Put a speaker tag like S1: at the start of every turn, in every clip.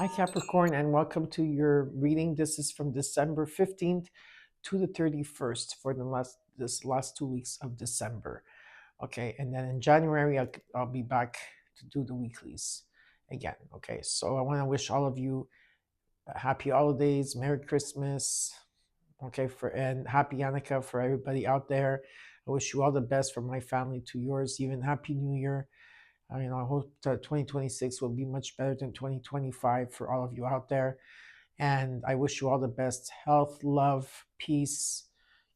S1: Hi, Capricorn, and welcome to your reading. This is from December 15th to the 31st for this last 2 weeks of December. Okay, and then in January, I'll be back to do the weeklies again. Okay, so I want to wish all of you happy holidays, Merry Christmas, okay, and happy Hanukkah for everybody out there. I wish you all the best, from my family to yours. Even Happy New Year. I hope that 2026 will be much better than 2025 for all of you out there. And I wish you all the best health, love, peace.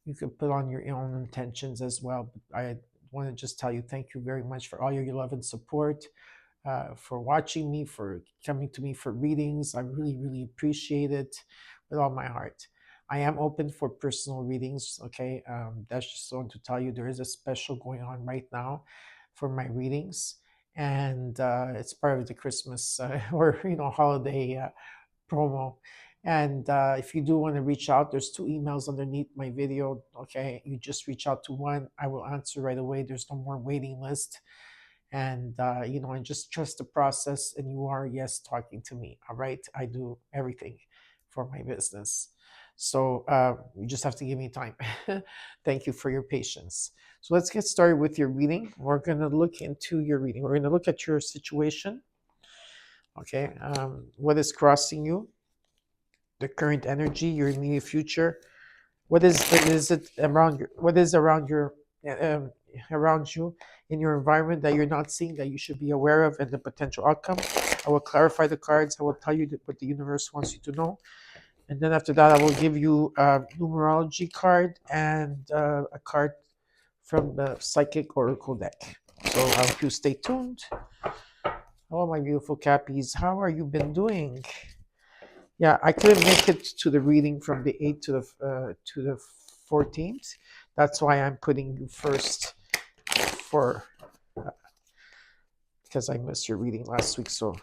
S1: You could put on your own intentions as well. But I want to just tell you thank you very much for all your love and support, for watching me, for coming to me for readings. I really, really appreciate it with all my heart. I am open for personal readings. Okay, that's just so to tell you there is a special going on right now for my readings, and it's part of the Christmas or holiday promo. And if you do want to reach out, there's 2 emails underneath my video. Okay, you just reach out to one. I will answer right away. There's no more waiting list. And and just trust the process. And you are, yes, talking to me. All right, I do everything for my business. So you just have to give me time. Thank you for your patience. So let's get started with your reading. We're going to look into your reading. We're going to look at your situation. Okay, what is crossing you? The current energy, your immediate future. What is it around you? What is um, around you in your environment that you're not seeing, that you should be aware of, and the potential outcome? I will clarify the cards. I will tell you what the universe wants you to know, and then after that, I will give you a numerology card and a card from the psychic oracle deck. So I hope you stay tuned. Hello, my beautiful Cappies. How are you been doing? Yeah, I couldn't make it to the reading from the 8th to the 14th. That's why I'm putting you first for because I missed your reading last week. So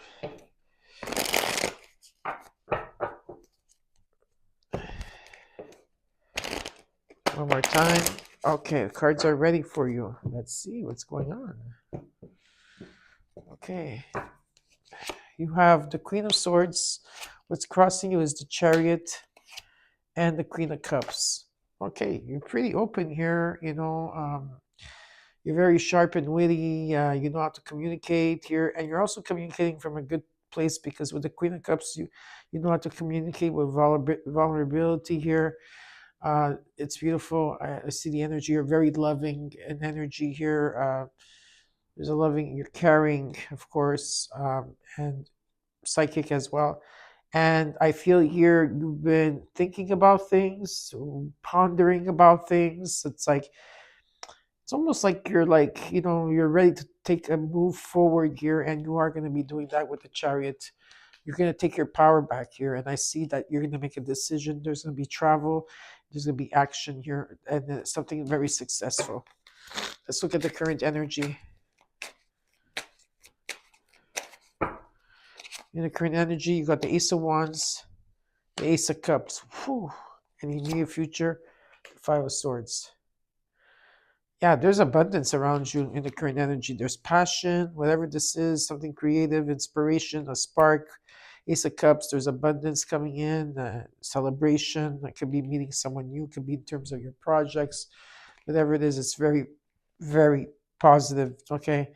S1: one more time. Okay, the cards are ready for you. Let's see what's going on. Okay. You have the Queen of Swords. What's crossing you is the Chariot and the Queen of Cups. Okay, you're pretty open here. You're very sharp and witty. You know how to communicate here, and you're also communicating from a good place, because with the Queen of Cups, you know how to communicate with vulnerability here. It's beautiful. I see the energy. You're very loving and energy here. There's a loving. You're caring, of course, and psychic as well. And I feel here you've been thinking about things, pondering about things. It's almost like you're ready to take a move forward here, and you are going to be doing that with the Chariot. You're going to take your power back here, and I see that you're going to make a decision. There's going to be travel, there's going to be action here, and something very successful. Let's look at the current energy. In the current energy, you got the Ace of Wands, the Ace of Cups, whew, and in your future, the Five of Swords. Yeah, there's abundance around you in the current energy. There's passion, whatever this is, something creative, inspiration, a spark. Ace of Cups, there's abundance coming in, celebration. It could be meeting someone new, it could be in terms of your projects. Whatever it is, it's very, very positive. Okay.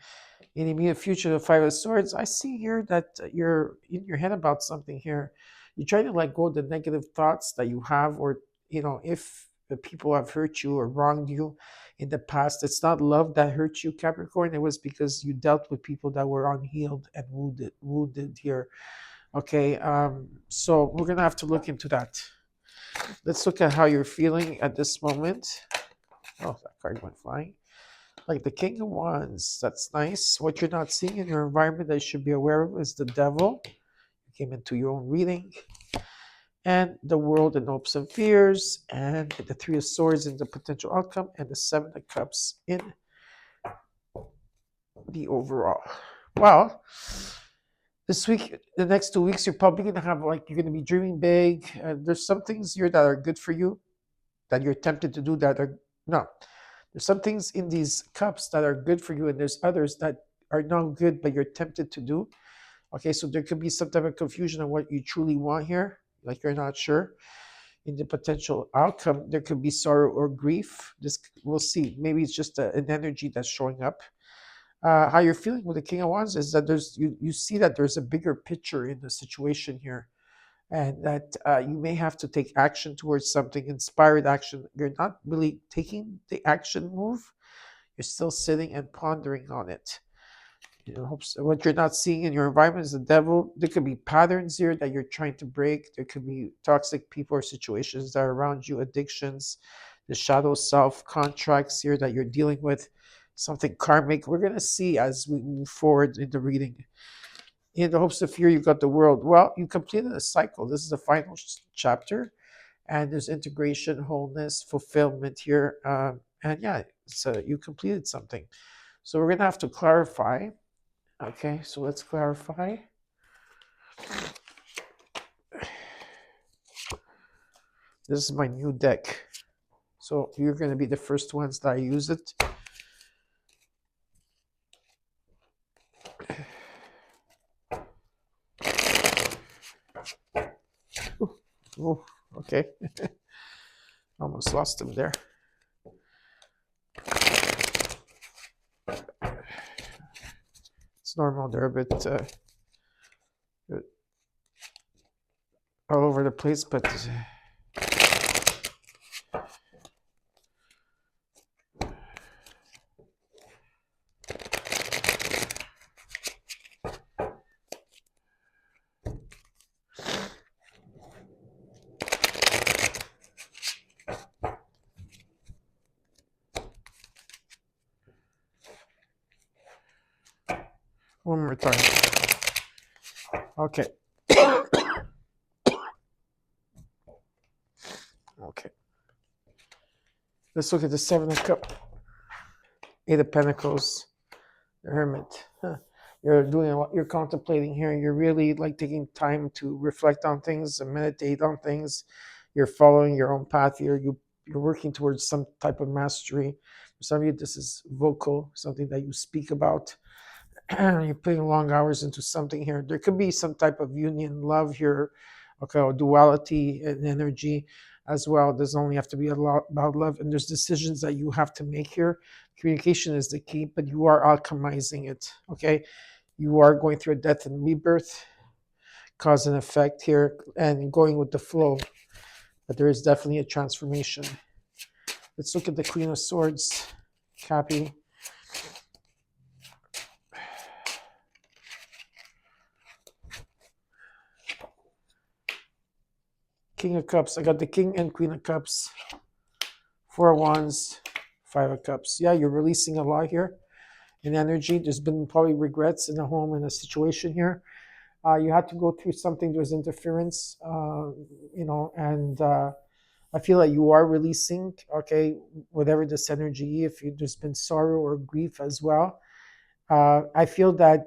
S1: In the immediate future, the Five of Swords, I see here that you're in your head about something here. You're trying to let go of the negative thoughts that you have, or, if the people have hurt you or wronged you in the past. It's not love that hurt you, Capricorn. It was because you dealt with people that were unhealed and wounded here. Okay, so we're gonna have to look into that. Let's look at how you're feeling at this moment. Oh, that card went flying. Like the King of Wands, that's nice. What you're not seeing in your environment that you should be aware of is the Devil. You came into your own reading. And the World in hopes and fears, and the Three of Swords in the potential outcome, and the Seven of Cups in the overall. Well, this week, the next 2 weeks, you're probably going to have, you're going to be dreaming big. There's some things here that are good for you, that you're tempted to do, that are no. There's some things in these cups that are good for you, and there's others that are not good, but you're tempted to do. Okay, so there could be some type of confusion on what you truly want here, like you're not sure. In the potential outcome, there could be sorrow or grief. This we'll see. Maybe it's just an energy that's showing up. How you're feeling with the King of Wands is that you see that there's a bigger picture in the situation here, and that you may have to take action towards something, inspired action. You're not really taking the action move. You're still sitting and pondering on it. What you're not seeing in your environment is the devil. There could be patterns here that you're trying to break. There could be toxic people or situations that are around you, addictions, the shadow self, contracts here that you're dealing with, something karmic. We're going to see as we move forward in the reading. In the hopes of fear, you've got the world. Well, you completed a cycle. This is the final chapter, and there's integration, wholeness, fulfillment here. And yeah, so you completed something. So we're going to have to clarify. Okay, so let's clarify. This is my new deck. So you're going to be the first ones that I use it. Oh, okay. Almost lost him there. It's normal. They're a bit all over the place, but one more time. Okay. Okay. Let's look at the Seven of Cups, Eight of Pentacles, the Hermit. You're doing a lot. You're contemplating here. You're really like taking time to reflect on things and meditate on things. You're following your own path here. You're working towards some type of mastery. For some of you, this is vocal, something that you speak about. You're putting long hours into something here. There could be some type of union, love here, okay, or duality and energy as well. It doesn't only have to be a lot about love. And there's decisions that you have to make here. Communication is the key, but you are alchemizing it, okay? You are going through a death and rebirth, cause and effect here, and going with the flow. But there is definitely a transformation. Let's look at the Queen of Swords, Cappy. King of Cups. I got the King and Queen of Cups. Four of Wands, Five of Cups. Yeah, you're releasing a lot here in energy. There's been probably regrets in a home, in a situation here. You had to go through something. There's interference, and I feel like you are releasing, okay, whatever this energy, there's been sorrow or grief as well. I feel that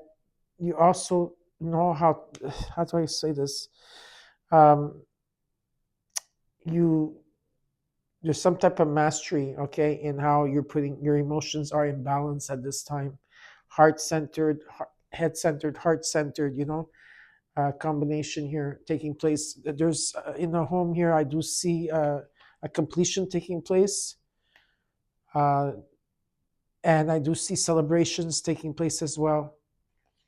S1: you also know how do I say this? There's some type of mastery, okay, in how you're putting your emotions are in balance at this time. Heart-centered, head-centered, heart-centered, combination here taking place. There's in the home here, I do see a completion taking place. And I do see celebrations taking place as well.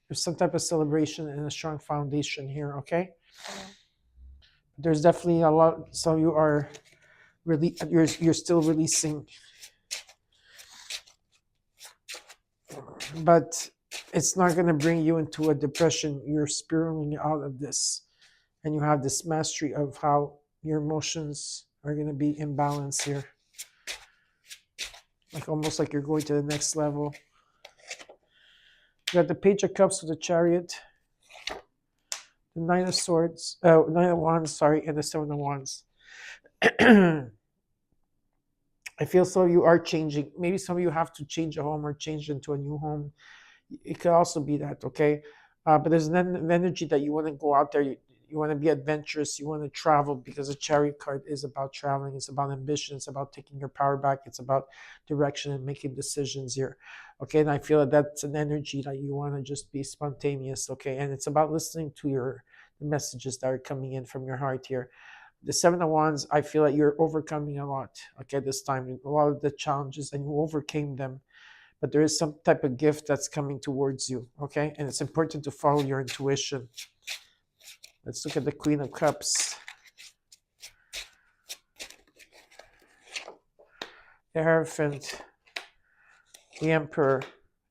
S1: There's some type of celebration and a strong foundation here, okay? There's definitely a lot, so you are really, you're still releasing. But it's not going to bring you into a depression. You're spiraling out of this. And you have this mastery of how your emotions are going to be in balance here. Like almost like you're going to the next level. You got the Page of Cups with the Chariot. The Nine of Swords. Nine of Wands, sorry. And the Seven of Wands. I feel so you are changing. Maybe some of you have to change a home or change into a new home. It could also be that, okay? But there's an energy that you want to go out there. You want to be adventurous. You want to travel because the Chariot card is about traveling. It's about ambition. It's about taking your power back. It's about direction and making decisions here. Okay, and I feel that that's an energy that you want to just be spontaneous. Okay, and it's about listening to the messages that are coming in from your heart here. The Seven of Wands, I feel like you're overcoming a lot. Okay, this time a lot of the challenges, and you overcame them, but there is some type of gift that's coming towards you. Okay, and it's important to follow your intuition. Let's look at the Queen of Cups, the Hierophant, the Emperor,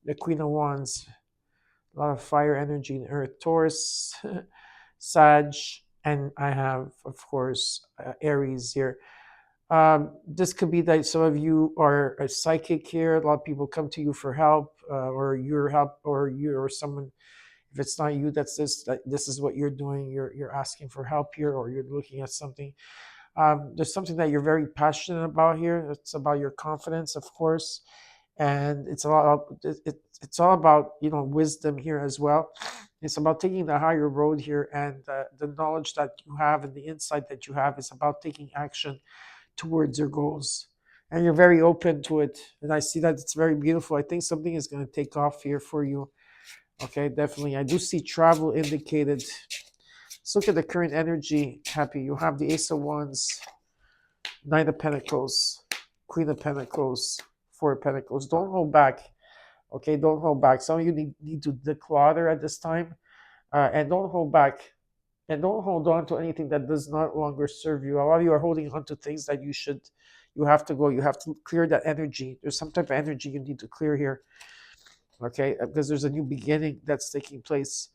S1: the Queen of Wands. A lot of fire energy in Earth, Taurus, Sag, and I have, of course, Aries here. This could be that some of you are a psychic here. A lot of people come to you for help, or your help, or you or someone. If it's not you, that's this. That this is what you're doing. You're asking for help here, or you're looking at something. There's something that you're very passionate about here. It's about your confidence, of course, and it's a lot. It's all about wisdom here as well. It's about taking the higher road here, and the knowledge that you have and the insight that you have is about taking action towards your goals. And you're very open to it. And I see that it's very beautiful. I think something is going to take off here for you. Okay, definitely. I do see travel indicated. Let's look at the current energy. Happy. You have the Ace of Wands, Knight of Pentacles, Queen of Pentacles, Four of Pentacles. Don't hold back. Okay, don't hold back. Some of you need to declutter at this time. And don't hold back. And don't hold on to anything that does not longer serve you. A lot of you are holding on to things that you have to go. You have to clear that energy. There's some type of energy you need to clear here. Okay, because there's a new beginning that's taking place.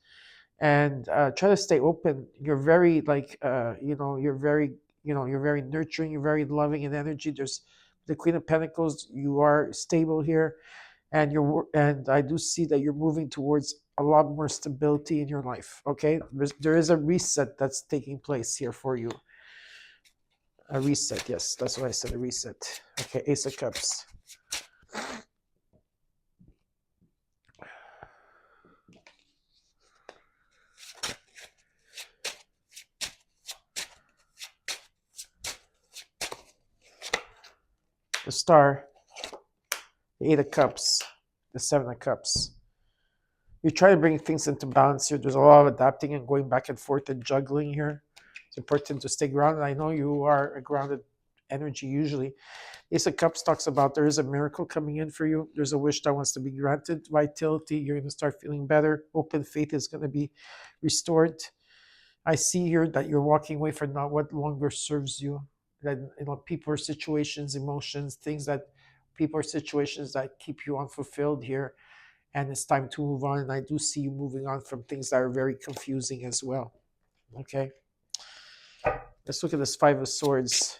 S1: And try to stay open. You're very you're very nurturing, you're very loving in energy. There's the Queen of Pentacles. You are stable here, and I do see that you're moving towards a lot more stability in your life. Okay, there is a reset that's taking place here for you. A reset, yes, that's what I said, a reset. Okay, Ace of Cups. The Star, the Eight of Cups, the Seven of Cups. You try to bring things into balance here. There's a lot of adapting and going back and forth and juggling here. It's important to stay grounded. I know you are a grounded energy usually. Ace of Cups talks about there is a miracle coming in for you. There's a wish that wants to be granted. Vitality, you're going to start feeling better. Open faith is going to be restored. I see here that you're walking away from not what longer serves you. That people or situations, emotions, things that people or situations that keep you unfulfilled here. And it's time to move on. And I do see you moving on from things that are very confusing as well. Okay. Let's look at this Five of Swords.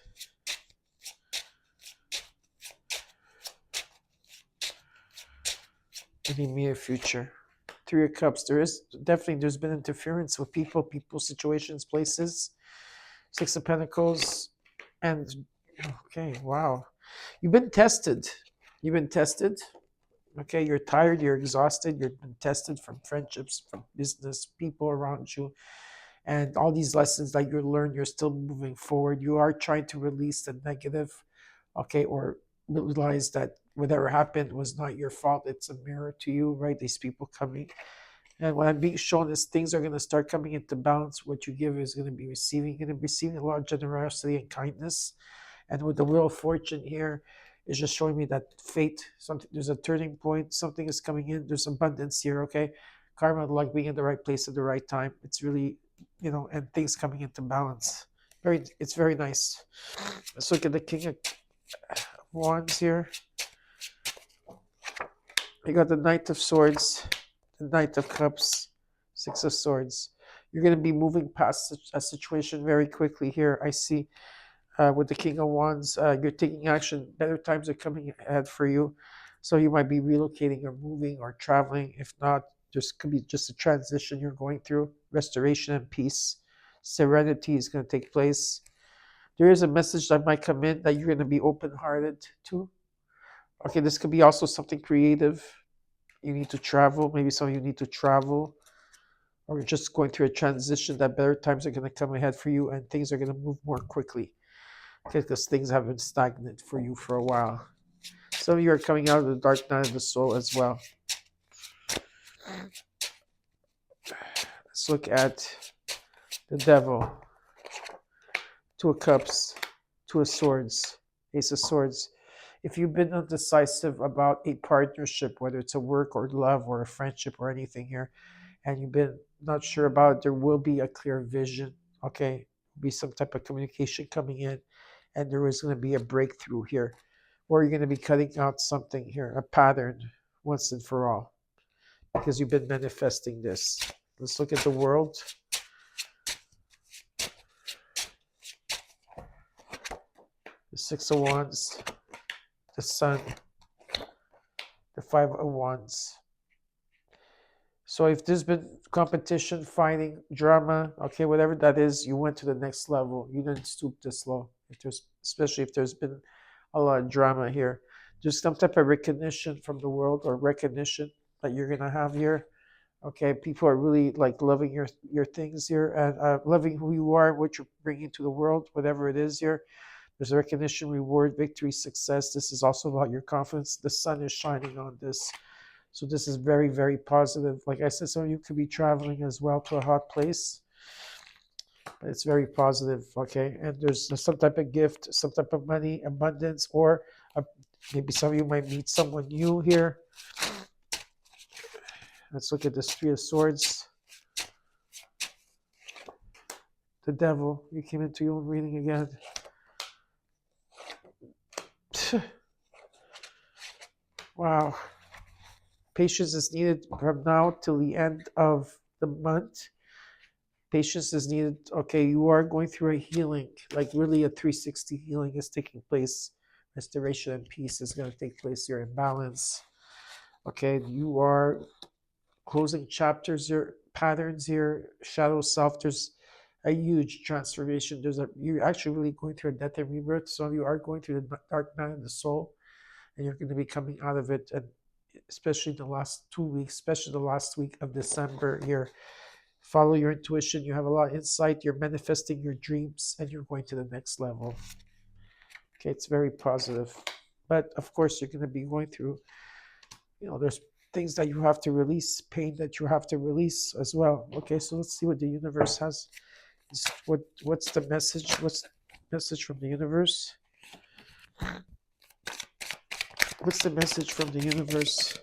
S1: In the immediate future. Three of Cups. There's been interference with people, situations, places. Six of Pentacles. And okay, wow. You've been tested. Okay, you're tired, you're exhausted, you've been tested from friendships, from business, people around you, and all these lessons that you learned, you're still moving forward. You are trying to release the negative, okay, or realize that whatever happened was not your fault. It's a mirror to you, right? These people coming. And what I'm being shown is things are going to start coming into balance. What you give is going to be receiving. You're going to be receiving a lot of generosity and kindness. And with the Wheel of Fortune here, it's just showing me that fate, there's a turning point, something is coming in, there's abundance here, okay? Karma, luck, being in the right place at the right time. It's really, and things coming into balance. It's very nice. Let's look at the King of Wands here. You got the Knight of Swords, the Knight of Cups, Six of Swords. You're going to be moving past a situation very quickly here. I see with the King of Wands, you're taking action. Better times are coming ahead for you. So you might be relocating or moving or traveling. If not, there could be just a transition you're going through. Restoration and peace. Serenity is going to take place. There is a message that might come in that you're going to be open-hearted to. Okay, this could be also something creative. You need to travel. Maybe some of you need to travel. or you're just going through a transition, that better times are going to come ahead for you and things are going to move more quickly. Okay, because things have been stagnant for you for a while. Some of you are coming out of the dark night of the soul as well. Let's look at the devil, Two of Cups, Two of Swords, Ace of Swords. If you've been indecisive about a partnership, whether it's a work or love or a friendship or anything here, and you've been not sure about it, there will be a clear vision. Okay, be some type of communication coming in, and there is going to be a breakthrough here, or you're going to be cutting out something here, a pattern once and for all, because you've been manifesting this. Let's look at the world. The Six of Wands, the Sun, the Five of Wands. So if there's been competition, fighting, drama, okay, whatever that is, you went to the next level. You didn't stoop this low. Especially if there's been a lot of drama here, there's some type of recognition from the world or recognition that you're gonna have here. Okay, people are really like loving your things here and loving who you are, what you're bringing to the world, whatever it is here. There's a recognition, reward, victory, success. This is also about your confidence. The sun is shining on this. So this is very, very positive. Like I said, some of you could be traveling as well to a hot place. But it's very positive, okay? And there's some type of gift, some type of money, abundance, or maybe some of you might meet someone new here. Let's look at this Three of Swords. The devil. You came into your own reading again. Wow. Patience is needed from now till the end of the month. Patience is needed. Okay, you are going through a healing, like really a 360 healing is taking place. Restoration and peace is going to take place here in balance. Okay, you are closing chapters here, patterns here, shadow self. There's a huge transformation. You're actually really going through a death and rebirth. Some of you are going through the dark night of the soul, and you're going to be coming out of it. And especially the last 2 weeks, especially the last week of December here. Follow your intuition. You have a lot of insight. You're manifesting your dreams, and you're going to the next level. Okay, it's very positive. But of course, you're going to be going through, there's things that you have to release, pain that you have to release as well. Okay, so let's see what the universe has. What's the message? What's the message from the universe? What's the message from the universe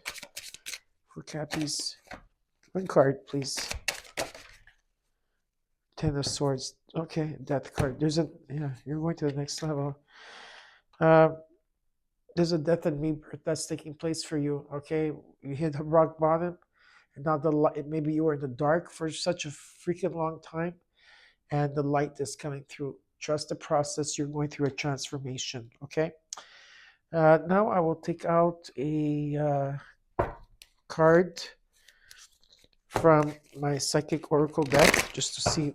S1: for Cappies? One card, please. Ten of Swords. Okay, Death card. You're going to the next level. There's a death and rebirth that's taking place for you. Okay, you hit rock bottom, and now the light. Maybe you were in the dark for such a freaking long time, and the light is coming through. Trust the process. You're going through a transformation. Okay. Now I will take out a card from my psychic oracle deck just to see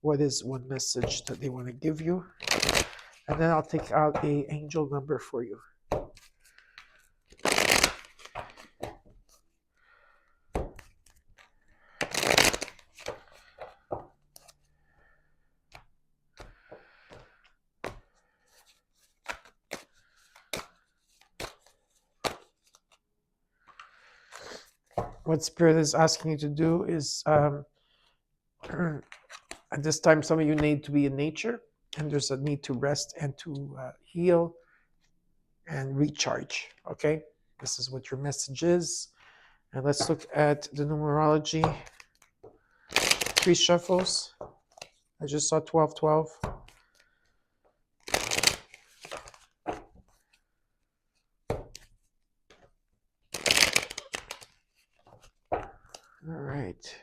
S1: what is one message that they want to give you, and then I'll take out a angel number for you. What Spirit is asking you to do is at this time, some of you need to be in nature, and there's a need to rest and to heal and recharge. Okay, this is what your message is. And let's look at the numerology. 3 shuffles. I just saw 1212. All right.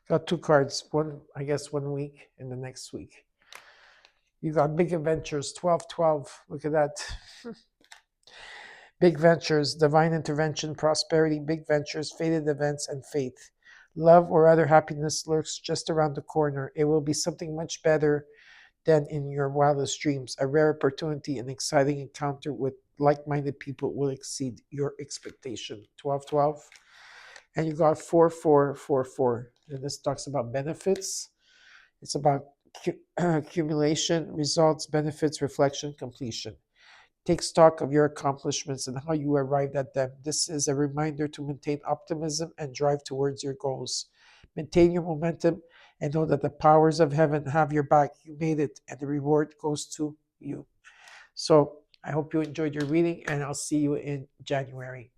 S1: Got 2 cards. One, I guess, 1 week and the next week. You got big adventures, 1212. Look at that. Big ventures, divine intervention, prosperity, big ventures, fated events, and faith. Love or other happiness lurks just around the corner. It will be something much better than in your wildest dreams. A rare opportunity, an exciting encounter with like minded people will exceed your expectation. 12, 12. And you got 4, 4, 4, 4. And this talks about benefits. It's about accumulation, results, benefits, reflection, completion. Take stock of your accomplishments and how you arrived at them. This is a reminder to maintain optimism and drive towards your goals. Maintain your momentum and know that the powers of heaven have your back. You made it, and the reward goes to you. So I hope you enjoyed your reading, and I'll see you in January.